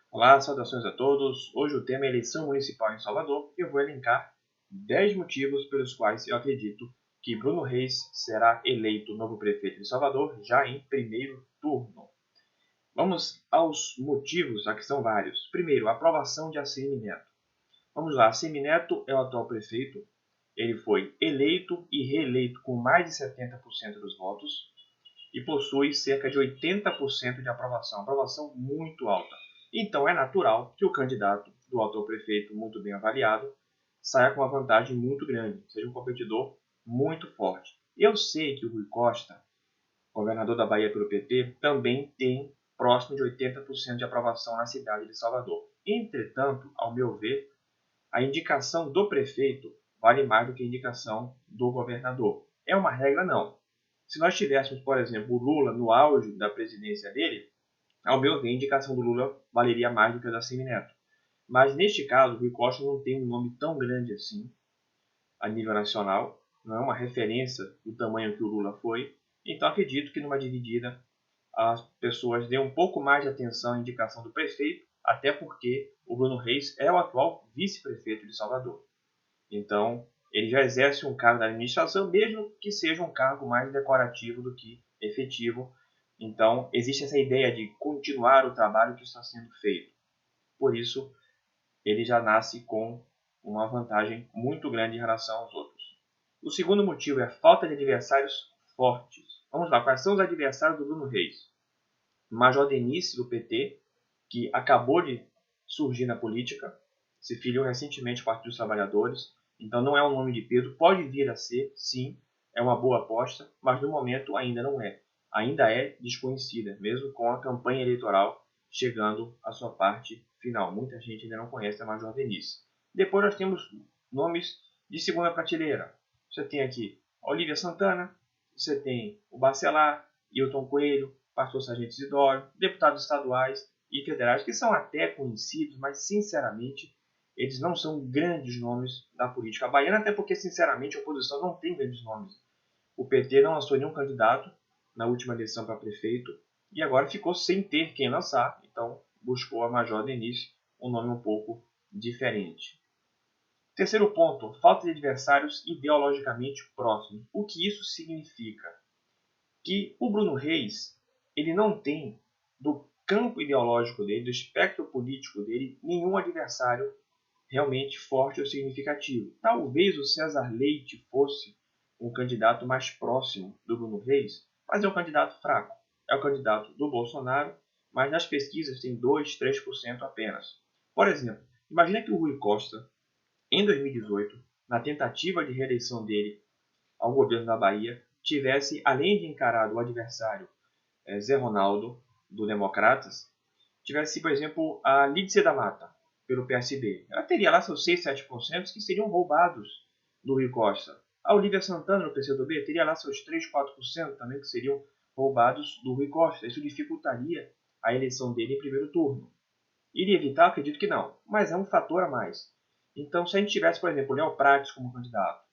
Olá, saudações a todos. Hoje o tema é eleição municipal em Salvador e eu vou elencar 10 motivos pelos quais eu acredito que Bruno Reis será eleito novo prefeito de Salvador já em primeiro turno. Vamos aos motivos, aqui são vários. Primeiro, a aprovação de ACM Neto. Vamos lá, ACM Neto é o atual prefeito. Ele foi eleito e reeleito com mais de 70% dos votos e possui cerca de 80% de aprovação muito alta. Então é natural que o candidato do atual prefeito, muito bem avaliado, saia com uma vantagem muito grande, seja um competidor muito forte. Eu sei que o Rui Costa, governador da Bahia pelo PT, também tem próximo de 80% de aprovação na cidade de Salvador. Entretanto, ao meu ver, a indicação do prefeito vale mais do que a indicação do governador. É uma regra? Não. Se nós tivéssemos, por exemplo, o Lula no auge da presidência dele, ao meu ver, a indicação do Lula valeria mais do que a da ACM Neto. Mas neste caso, o Rui Costa não tem um nome tão grande assim a nível nacional, não é uma referência do tamanho que o Lula foi, então acredito que numa dividida as pessoas dêem um pouco mais de atenção à indicação do prefeito, até porque o Bruno Reis é o atual vice-prefeito de Salvador. Então, ele já exerce um cargo na administração, mesmo que seja um cargo mais decorativo do que efetivo. Então, existe essa ideia de continuar o trabalho que está sendo feito. Por isso, ele já nasce com uma vantagem muito grande em relação aos outros. O segundo motivo é a falta de adversários fortes. Vamos lá, quais são os adversários do Bruno Reis? Major Denisse, do PT, que acabou de surgir na política, se filiou recentemente ao Partido dos Trabalhadores, então não é um nome de peso, pode vir a ser, sim, é uma boa aposta, mas no momento ainda não é. Ainda é desconhecida, mesmo com a campanha eleitoral chegando à sua parte final. Muita gente ainda não conhece a Major Denisse. Depois nós temos nomes de segunda prateleira. Você tem aqui Olívia Santana, você tem o Bacelar, Hilton Coelho, pastor Sargento Isidoro, deputados estaduais e federais que são até conhecidos, mas sinceramente eles não são grandes nomes da política baiana, até porque sinceramente a oposição não tem grandes nomes. O PT não lançou nenhum candidato na última eleição para prefeito e agora ficou sem ter quem lançar, então buscou a Major Denise, um nome um pouco diferente. Terceiro ponto, falta de adversários ideologicamente próximos. O que isso significa? Que o Bruno Reis ele não tem, do campo ideológico dele, do espectro político dele, nenhum adversário realmente forte ou significativo. Talvez o César Leite fosse um candidato mais próximo do Bruno Reis, mas é um candidato fraco. É o candidato do Bolsonaro, mas nas pesquisas tem 2, 3% apenas. Por exemplo, imagina que o Rui Costa, em 2018, na tentativa de reeleição dele ao governo da Bahia, tivesse, além de encarar o adversário Zé Ronaldo, do Democratas, tivesse, por exemplo, a Lídice da Mata, pelo PSB. Ela teria lá seus 6, 7% que seriam roubados do Rui Costa. A Olívia Santana, no PCdoB, teria lá seus 3, 4% também que seriam roubados do Rui Costa. Isso dificultaria a eleição dele em primeiro turno. Iria evitar? Acredito que não, mas é um fator a mais. Então, se a gente tivesse, por exemplo, Léo Prates como candidato,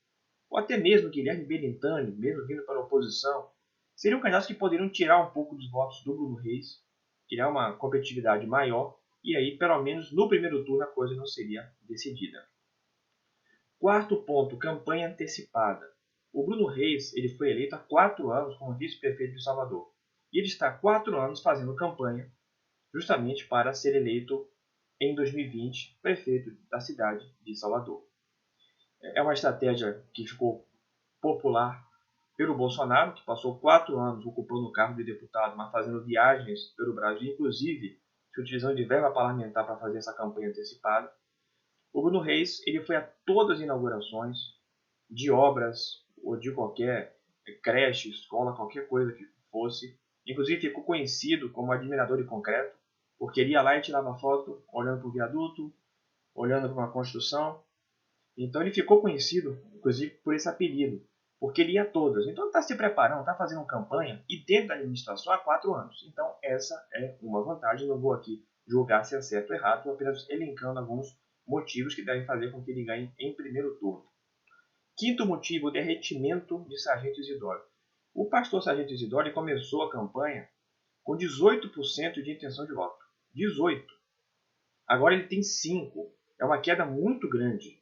ou até mesmo Guilherme Belintani, mesmo vindo para a oposição, seriam candidatos que poderiam tirar um pouco dos votos do Bruno Reis, criar uma competitividade maior, e aí, pelo menos no primeiro turno, a coisa não seria decidida. Quarto ponto, campanha antecipada. O Bruno Reis ele foi eleito há 4 anos como vice-prefeito de Salvador. E ele está há 4 anos fazendo campanha justamente para ser eleito em 2020 prefeito da cidade de Salvador. É uma estratégia que ficou popular pelo Bolsonaro, que passou 4 anos ocupando o cargo de deputado, mas fazendo viagens pelo Brasil, inclusive se utilizando de verba parlamentar para fazer essa campanha antecipada. O Bruno Reis ele foi a todas as inaugurações de obras ou de qualquer creche, escola, qualquer coisa que fosse. Inclusive ficou conhecido como admirador de concreto, porque ele ia lá e tirava foto olhando para o viaduto, olhando para uma construção. Então ele ficou conhecido, inclusive, por esse apelido, porque ele ia a todas. Então ele está se preparando, está fazendo campanha e dentro da administração há 4 anos. Então essa é uma vantagem. Não vou aqui julgar se é certo ou errado, estou apenas elencando alguns motivos que devem fazer com que ele ganhe em primeiro turno. Quinto motivo, o derretimento de Sargento Isidoro. O pastor Sargento Isidoro começou a campanha com 18% de intenção de voto. 18%. Agora ele tem 5. É uma queda muito grande.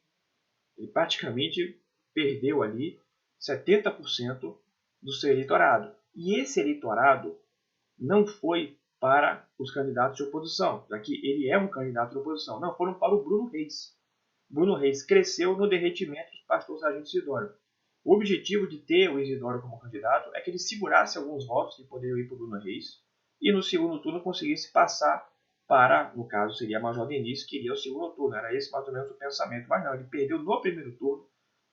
Ele praticamente perdeu ali 70% do seu eleitorado. E esse eleitorado não foi para os candidatos de oposição, já que ele é um candidato de oposição. Não, foram para o Bruno Reis. Bruno Reis cresceu no derretimento do pastor Sargento Isidório. O objetivo de ter o Isidório como candidato é que ele segurasse alguns votos que poderiam ir para o Bruno Reis e no segundo turno conseguisse passar para, no caso, seria a Major Denise, que iria ao segundo turno. Era esse mais ou menos o pensamento. Mas não, ele perdeu no primeiro turno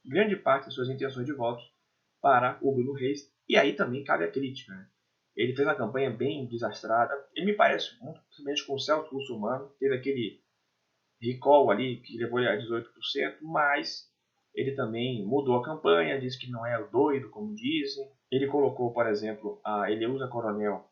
grande parte das suas intenções de votos para o Bruno Reis. E aí também cabe a crítica. Né? Ele fez uma campanha bem desastrada. Ele me parece muito, principalmente com o Celso Russomano. Teve aquele recall ali que levou ele a 18%, mas ele também mudou a campanha, disse que não é o doido, como dizem. Ele colocou, por exemplo, a Eleusa Coronel,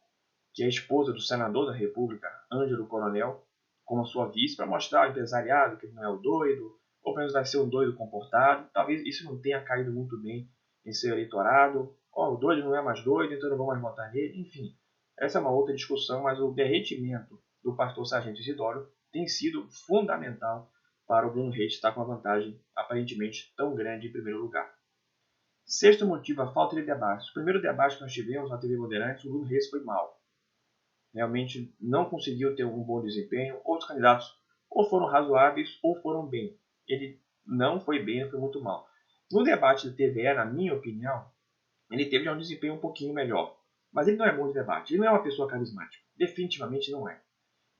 que é a esposa do senador da República, Ângelo Coronel, como sua vice, para mostrar ao empresariado que ele não é o doido, ou pelo menos vai ser um doido comportado. Talvez isso não tenha caído muito bem em seu eleitorado. O doido não é mais doido, então não vou mais votar nele. Enfim, essa é uma outra discussão, mas o derretimento do pastor Sargento Isidório tem sido fundamental para o Bruno Reis estar com uma vantagem aparentemente tão grande em primeiro lugar. Sexto motivo, a falta de debate. O primeiro debate que nós tivemos na TV Bandeirantes, o Bruno Reis foi mal. Realmente não conseguiu ter um bom desempenho. Outros candidatos ou foram razoáveis ou foram bem. Ele não foi bem, ele foi muito mal. No debate da TVE, na minha opinião, ele teve já um desempenho um pouquinho melhor. Mas ele não é bom de debate. Ele não é uma pessoa carismática. Definitivamente não é.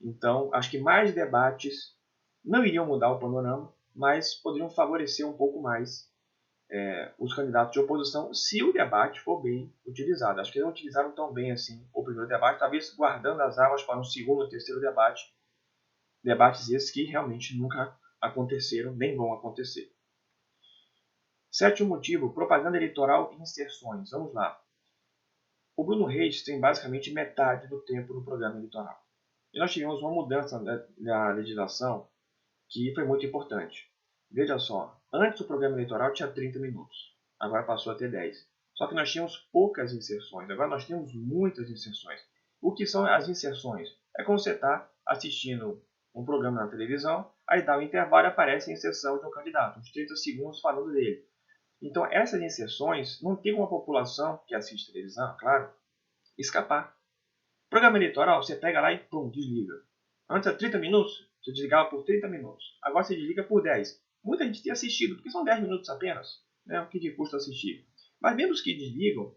Então, acho que mais debates não iriam mudar o panorama, mas poderiam favorecer um pouco mais os candidatos de oposição se o debate for bem utilizado. Acho que não utilizaram tão bem assim o primeiro debate, talvez guardando as armas para um segundo ou terceiro debate. Debates esses que realmente nunca aconteceram, nem vão acontecer. Sétimo motivo, propaganda eleitoral e inserções. Vamos lá. O Bruno Reis tem basicamente metade do tempo no programa eleitoral. E nós tivemos uma mudança na legislação que foi muito importante. Veja só, antes o programa eleitoral tinha 30 minutos, agora passou a ter 10. Só que nós tínhamos poucas inserções, agora nós temos muitas inserções. O que são as inserções? É quando você está assistindo um programa na televisão, aí dá um intervalo e aparece a inserção de um candidato, uns 30 segundos falando dele. Então essas inserções não tem uma população que assiste televisão, claro, escapar. Programa eleitoral, você pega lá e pum, desliga. Antes era 30 minutos, você desligava por 30 minutos. Agora você desliga por 10. Muita gente tem assistido, porque são 10 minutos apenas. Né? O que custa assistir? Mas mesmo os que desligam,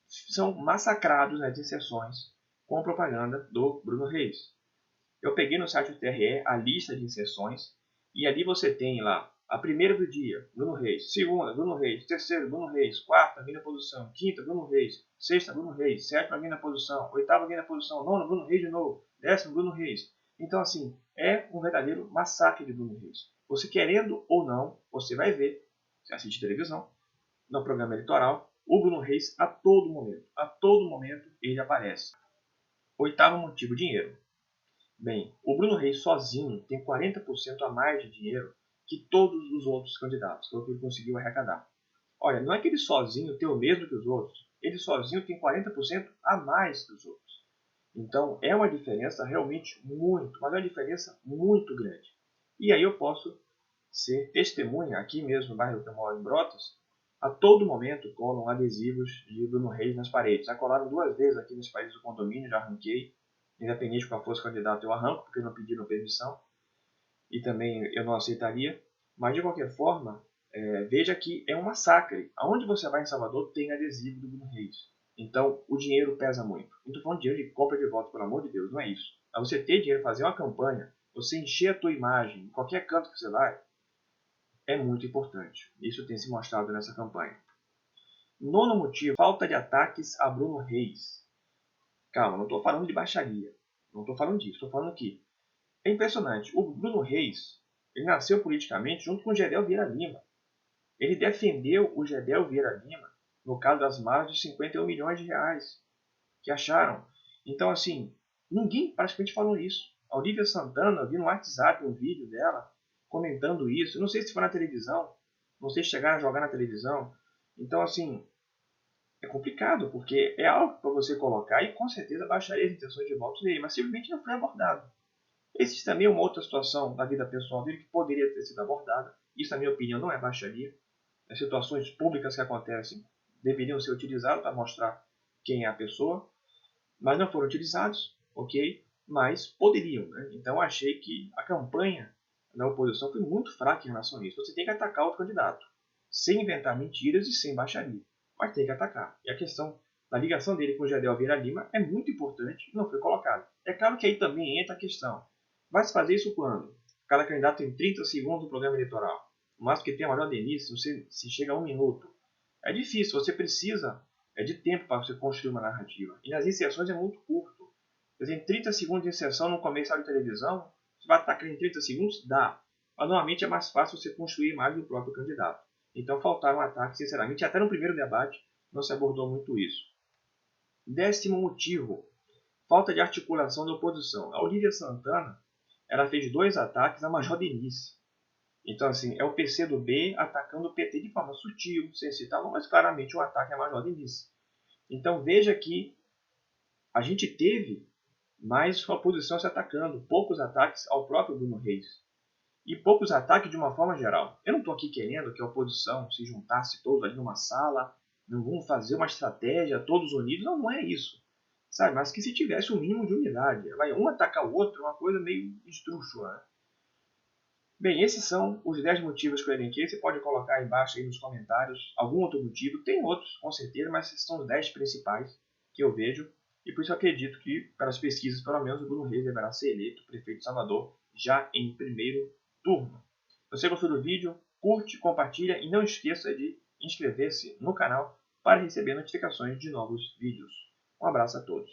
são massacrados nas inserções com a propaganda do Bruno Reis. Eu peguei no site do TRE a lista de inserções e ali você tem lá a primeira do dia, Bruno Reis, segunda, Bruno Reis, terceira, Bruno Reis, quarta, minha posição, quinta, Bruno Reis, sexta, Bruno Reis, sétima, minha posição, oitava, minha posição, nona, Bruno Reis de novo, décimo, Bruno Reis. Então, assim, é um verdadeiro massacre de Bruno Reis. Você querendo ou não, você vai ver, você assiste televisão, no programa eleitoral, o Bruno Reis a todo momento ele aparece. Oitavo motivo, dinheiro. Bem, o Bruno Reis sozinho tem 40% a mais de dinheiro que todos os outros candidatos, que é o que ele conseguiu arrecadar. Olha, não é que ele sozinho tem o mesmo que os outros, ele sozinho tem 40% a mais que os outros. Então é uma diferença realmente muito, mas é uma diferença muito grande. E aí eu posso ser testemunha, aqui mesmo no bairro que eu moro, em Brotas, a todo momento colam adesivos de Bruno Reis nas paredes. Já colaram 2 vezes aqui nas paredes do condomínio, já arranquei. Independente de qual fosse o candidato, eu arranco, porque não pediram permissão. E também eu não aceitaria. Mas, de qualquer forma, veja que é um massacre. Aonde você vai em Salvador tem adesivo do Bruno Reis. Então, o dinheiro pesa muito. Não estou falando de dinheiro de compra de votos, pelo amor de Deus, não é isso. É você ter dinheiro, fazer uma campanha, você encher a tua imagem, em qualquer canto que você vai, é muito importante. Isso tem se mostrado nessa campanha. Nono motivo, falta de ataques a Bruno Reis. Calma, não estou falando de baixaria. Não estou falando disso. Estou falando que é impressionante. O Bruno Reis, ele nasceu politicamente junto com o Gedel Vieira Lima. Ele defendeu o Gedel Vieira Lima no caso das malas de 51 milhões de reais que acharam. Então, assim, ninguém praticamente falou isso. A Olivia Santana, eu vi no WhatsApp um vídeo dela comentando isso. Eu não sei se foi na televisão, não sei se chegaram a jogar na televisão. Então, assim, é complicado, porque é algo para você colocar e com certeza baixaria as intenções de votos dele, mas simplesmente não foi abordado. Existe também uma outra situação da vida pessoal dele que poderia ter sido abordada. Isso, na minha opinião, não é baixaria. As situações públicas que acontecem deveriam ser utilizadas para mostrar quem é a pessoa, mas não foram utilizados, ok? Mas poderiam, né? Então, eu achei que a campanha da oposição foi muito fraca em relação a isso. Você tem que atacar o candidato, sem inventar mentiras e sem baixaria, mas tem que atacar. E a questão da ligação dele com o Gedel Vieira Lima é muito importante e não foi colocada. É claro que aí também entra a questão. Vai se fazer isso quando? Cada candidato tem 30 segundos no programa eleitoral. O máximo que tem a maior delícia, você se chega a 1 minuto. É difícil, você precisa de tempo para você construir uma narrativa. E nas inserções é muito curto. Quer dizer, em 30 segundos de inserção num comercial de televisão, você vai atacar em 30 segundos? Dá. Mas normalmente é mais fácil você construir a imagem do próprio candidato. Então faltaram ataques, sinceramente. Até no primeiro debate não se abordou muito isso. 10º motivo, falta de articulação da oposição. A Olívia Santana, ela fez 2 ataques à Major Denise. Então, assim, é o PCdoB atacando o PT de forma sutil, sem citar, mas claramente um ataque à Major Denise. Então, veja que a gente teve mais uma oposição se atacando, poucos ataques ao próprio Bruno Reis. E poucos ataques de uma forma geral. Eu não estou aqui querendo que a oposição se juntasse todos ali numa sala, não vamos fazer uma estratégia todos unidos. Não, não é isso. Sabe? Mas que se tivesse um mínimo de unidade. Vai um atacar o outro, uma coisa meio estrúxula. Né? Bem, esses são os 10 motivos que eu elenquei. Você pode colocar aí embaixo aí nos comentários algum outro motivo. Tem outros, com certeza, mas esses são os 10 principais que eu vejo. E por isso eu acredito que, pelas pesquisas, pelo menos o Bruno Reis deverá ser eleito prefeito de Salvador já em primeiro turno. Se você gostou do vídeo, curte, compartilha e não esqueça de inscrever-se no canal para receber notificações de novos vídeos. Um abraço a todos.